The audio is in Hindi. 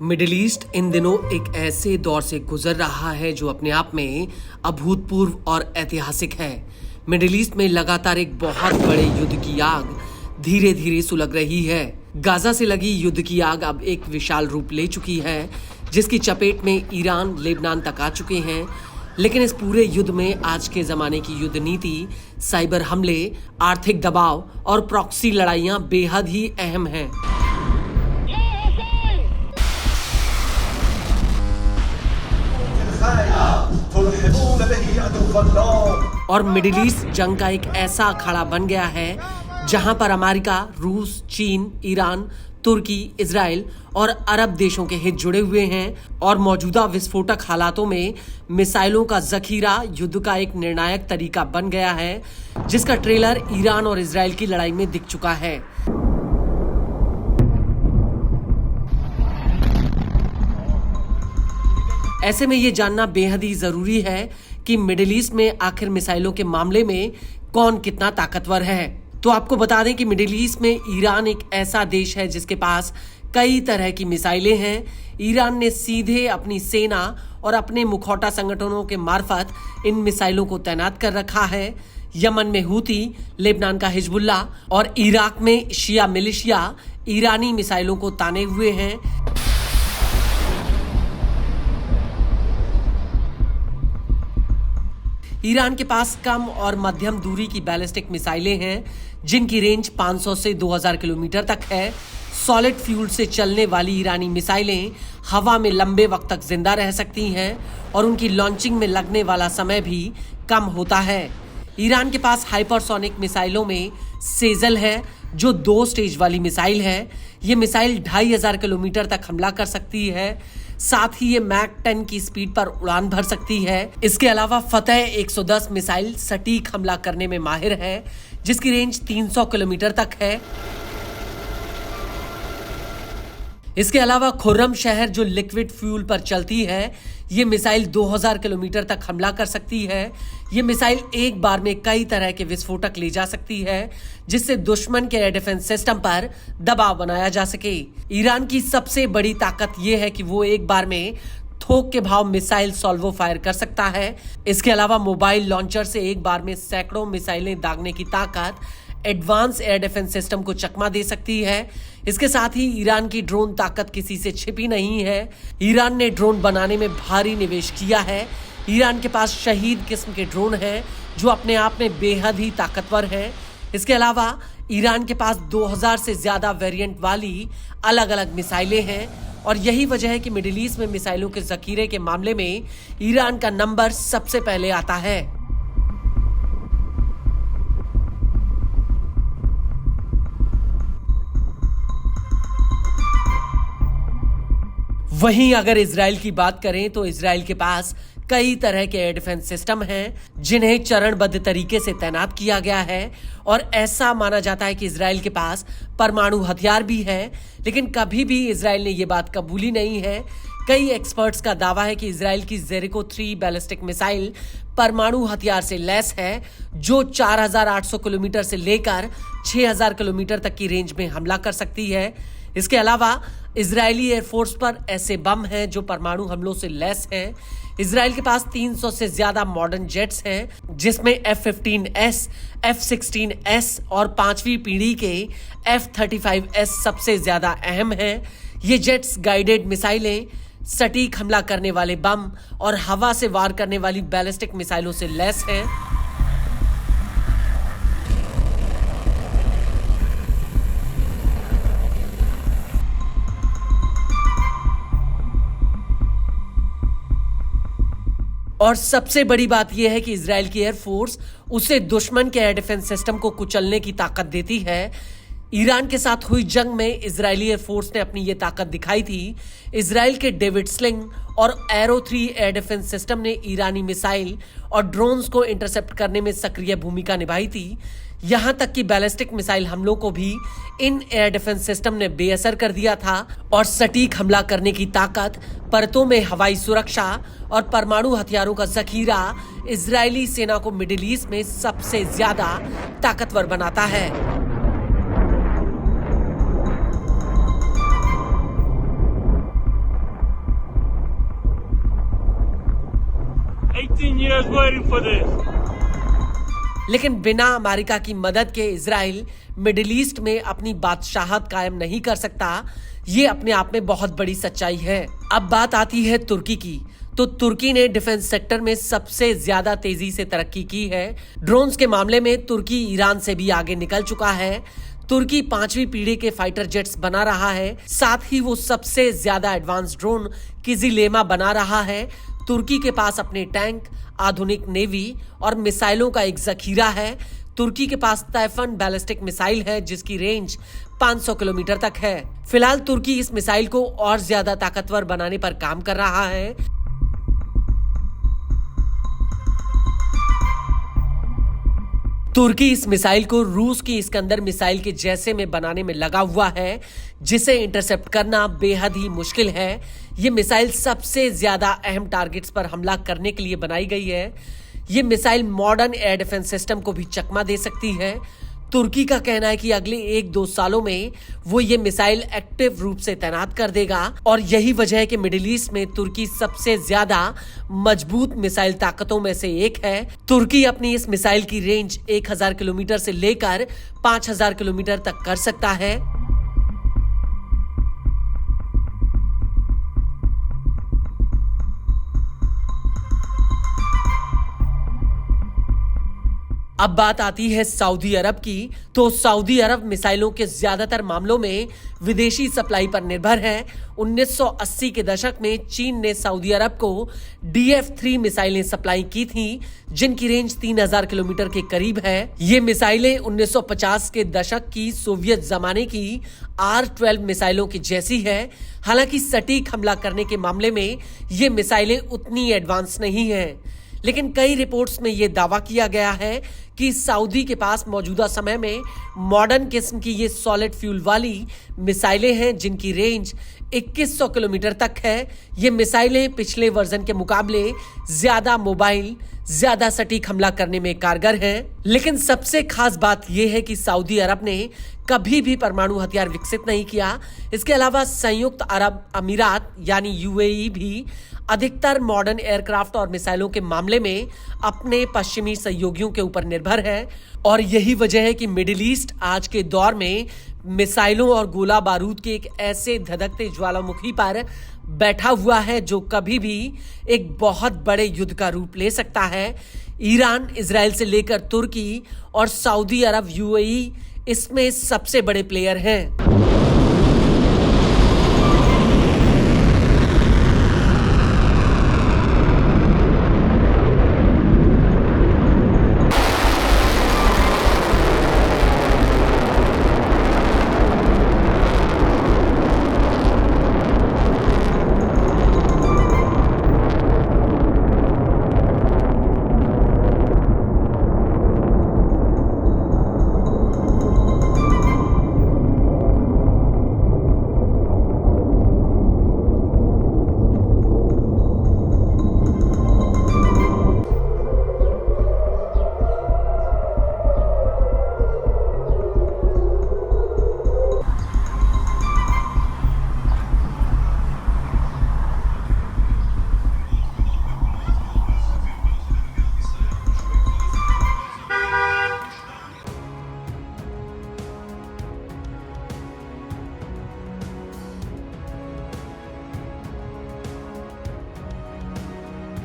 मिडिल ईस्ट इन दिनों एक ऐसे दौर से गुजर रहा है जो अपने आप में अभूतपूर्व और ऐतिहासिक है। मिडिल ईस्ट में लगातार एक बहुत बड़े युद्ध की आग धीरे धीरे सुलग रही है। गाजा से लगी युद्ध की आग अब एक विशाल रूप ले चुकी है, जिसकी चपेट में ईरान, लेबनान तक आ चुके हैं। लेकिन इस पूरे युद्ध में आज के जमाने की युद्ध नीति, साइबर हमले, आर्थिक दबाव और प्रॉक्सी लड़ाइयां बेहद ही अहम हैं। और मिडिल ईस्ट जंग का एक ऐसा अखाड़ा बन गया है जहां पर अमेरिका, रूस, चीन, ईरान, तुर्की, इजराइल और अरब देशों के हित जुड़े हुए हैं। और मौजूदा विस्फोटक हालातों में मिसाइलों का जखीरा युद्ध का एक निर्णायक तरीका बन गया है, जिसका ट्रेलर ईरान और इजराइल की लड़ाई में दिख चुका है। ऐसे में ये जानना बेहद ही जरूरी है कि मिडिल ईस्ट में आखिर मिसाइलों के मामले में कौन कितना ताकतवर है। तो आपको बता दें कि मिडिल ईस्ट में ईरान एक ऐसा देश है जिसके पास कई तरह की मिसाइलें हैं। ईरान ने सीधे अपनी सेना और अपने मुखौटा संगठनों के मार्फत इन मिसाइलों को तैनात कर रखा है। यमन में हूती, लेबनान का हिजबुल्ला और इराक में शिया मिलिशिया ईरानी मिसाइलों को ताने हुए हैं। ईरान के पास कम और मध्यम दूरी की बैलिस्टिक मिसाइलें हैं, जिनकी रेंज 500 से 2000 किलोमीटर तक है। सॉलिड फ्यूल से चलने वाली ईरानी मिसाइलें हवा में लंबे वक्त तक जिंदा रह सकती हैं और उनकी लॉन्चिंग में लगने वाला समय भी कम होता है। ईरान के पास हाइपरसोनिक मिसाइलों में सेजल है, जो 2 स्टेज वाली मिसाइल है। ये मिसाइल 2500 किलोमीटर तक हमला कर सकती है। साथ ही ये मैक 10 की स्पीड पर उड़ान भर सकती है। इसके अलावा फतेह 110 मिसाइल सटीक हमला करने में माहिर है, जिसकी रेंज 300 किलोमीटर तक है। इसके अलावा खुर्रम शहर, जो लिक्विड फ्यूल पर चलती है, ये मिसाइल 2000 किलोमीटर तक हमला कर सकती है। ये मिसाइल एक बार में कई तरह के विस्फोटक ले जा सकती है, जिससे दुश्मन के एयर डिफेंस सिस्टम पर दबाव बनाया जा सके। ईरान की सबसे बड़ी ताकत यह है कि वो एक बार में थोक के भाव मिसाइल सॉल्वो फायर कर सकता है। इसके अलावा मोबाइल लॉन्चर से एक बार में सैकड़ों मिसाइलें दागने की ताकत एडवांस एयर डिफेंस सिस्टम को चकमा दे सकती है। इसके साथ ही ईरान की ड्रोन ताकत किसी से छिपी नहीं है। ईरान ने ड्रोन बनाने में भारी निवेश किया है। ईरान के पास शहीद किस्म के ड्रोन हैं, जो अपने आप में बेहद ही ताकतवर हैं। इसके अलावा ईरान के पास 2000 से ज्यादा वेरिएंट वाली अलग अलग मिसाइलें हैं। और यही वजह है कि मिडिल ईस्ट में मिसाइलों के जखीरे के मामले में ईरान का नंबर सबसे पहले आता है। वहीं अगर इजराइल की बात करें तो इजराइल के पास कई तरह के एयर डिफेंस सिस्टम हैं, जिन्हें चरणबद्ध तरीके से तैनात किया गया है। और ऐसा माना जाता है कि इजराइल के पास परमाणु हथियार भी है, लेकिन कभी भी इजराइल ने यह बात कबूली नहीं है। कई एक्सपर्ट्स का दावा है कि इजराइल की जेरिको 3 बैलिस्टिक मिसाइल परमाणु हथियार से लैस है, जो 4800 किलोमीटर से लेकर 6000 किलोमीटर तक की रेंज में हमला कर सकती है। इसके अलावा इजरायली एयरफोर्स पर ऐसे बम हैं जो परमाणु हमलों से लैस हैं। इजराइल के पास 300 से ज्यादा मॉडर्न जेट्स हैं, जिसमें F-15S, F-16S और 5वीं पीढ़ी के F-35S सबसे ज्यादा अहम हैं। ये जेट्स गाइडेड मिसाइलें, सटीक हमला करने वाले बम और हवा से वार करने वाली बैलिस्टिक मिसाइलों से लैस हैं। और सबसे बड़ी बात यह है कि इजराइल की एयरफोर्स उसे दुश्मन के एयर डिफेंस सिस्टम को कुचलने की ताकत देती है। ईरान के साथ हुई जंग में इजरायली एयरफोर्स ने अपनी ये ताकत दिखाई थी। इजराइल के डेविड स्लिंग और एरो 3 एयर डिफेंस सिस्टम ने ईरानी मिसाइल और ड्रोन्स को इंटरसेप्ट करने में सक्रिय भूमिका निभाई थी। यहां तक कि बैलिस्टिक मिसाइल हमलों को भी इन एयर डिफेंस सिस्टम ने बेअसर कर दिया था। और सटीक हमला करने की ताकत, परतों में हवाई सुरक्षा और परमाणु हथियारों का जखीरा इजरायली सेना को मिडिल ईस्ट में सबसे ज्यादा ताकतवर बनाता है। Israel's waiting for this. लेकिन बिना अमेरिका की मदद के इजराइल मिडिल ईस्ट में अपनी बादशाहत कायम नहीं कर सकता। ये अपने आप में बहुत बड़ी सच्चाई है। अब बात आती है तुर्की की। तो तुर्की ने डिफेंस सेक्टर में सबसे ज्यादा तेजी से तरक्की की है। ड्रोन्स के मामले में तुर्की ईरान से भी आगे निकल चुका है। तुर्की 5वीं पीढ़ी के फाइटर जेट्स बना रहा है। साथ ही वो सबसे ज्यादा एडवांस ड्रोन किजिलेमा बना रहा है। तुर्की के पास अपने टैंक, आधुनिक नेवी और मिसाइलों का एक जखीरा है। तुर्की के पास तैफन बैलिस्टिक मिसाइल है जिसकी रेंज 500 किलोमीटर तक है। फिलहाल तुर्की इस मिसाइल को और ज्यादा ताकतवर बनाने पर काम कर रहा है। तुर्की इस मिसाइल को रूस की इस्कंदर मिसाइल के जैसे में बनाने में लगा हुआ है, जिसे इंटरसेप्ट करना बेहद ही मुश्किल है। ये मिसाइल सबसे ज्यादा अहम टारगेट्स पर हमला करने के लिए बनाई गई है। ये missile modern air defence system को भी चकमा दे सकती है। तुर्की का कहना है कि अगले 1-2 सालों में वो ये मिसाइल एक्टिव रूप से तैनात कर देगा और यही वजह है कि मिडिल ईस्ट में तुर्की सबसे ज्यादा मजबूत मिसाइल ताकतों में से एक है। तुर्की अपनी इस मिसाइल की रेंज 1000 किलोमीटर से लेकर 5000 किलोमीटर तक कर सकता है। अब बात आती है सऊदी अरब की। तो सऊदी अरब मिसाइलों के ज्यादातर मामलों में विदेशी सप्लाई पर निर्भर है। 1980 के दशक में चीन ने सऊदी अरब को DF-3 मिसाइलें सप्लाई की थी, जिनकी रेंज 3000 किलोमीटर के करीब है। ये मिसाइलें 1950 के दशक की सोवियत जमाने की R-12 मिसाइलों की जैसी है। हालांकि सटीक हमला करने के मामले में ये मिसाइलें उतनी एडवांस नहीं हैं। लेकिन कई रिपोर्ट्स में यह दावा किया गया है कि सऊदी के पास मौजूदा समय में मॉडर्न किस्म की ये सॉलिड फ्यूल वाली मिसाइलें हैं, जिनकी रेंज 2100 किलोमीटर तक है। ये मिसाइलें पिछले वर्जन के मुकाबले ज्यादा मोबाइल, ज्यादा सटीक हमला करने में कारगर हैं। लेकिन सबसे खास बात यह है कि सऊदी अरब ने कभी भी परमाणु हथियार विकसित नहीं किया। इसके अलावा संयुक्त अरब अमीरात यानी UAE भी अधिकतर मॉडर्न एयरक्राफ्ट और मिसाइलों के मामले में अपने पश्चिमी सहयोगियों के ऊपर निर्भर है। और यही वजह है कि मिडिल ईस्ट आज के दौर में मिसाइलों और गोला बारूद के एक ऐसे धधकते ज्वालामुखी पर बैठा हुआ है जो कभी भी एक बहुत बड़े युद्ध का रूप ले सकता है। ईरान, इजराइल से लेकर तुर्की और सऊदी अरब, UAE इसमें सबसे बड़े प्लेयर हैं।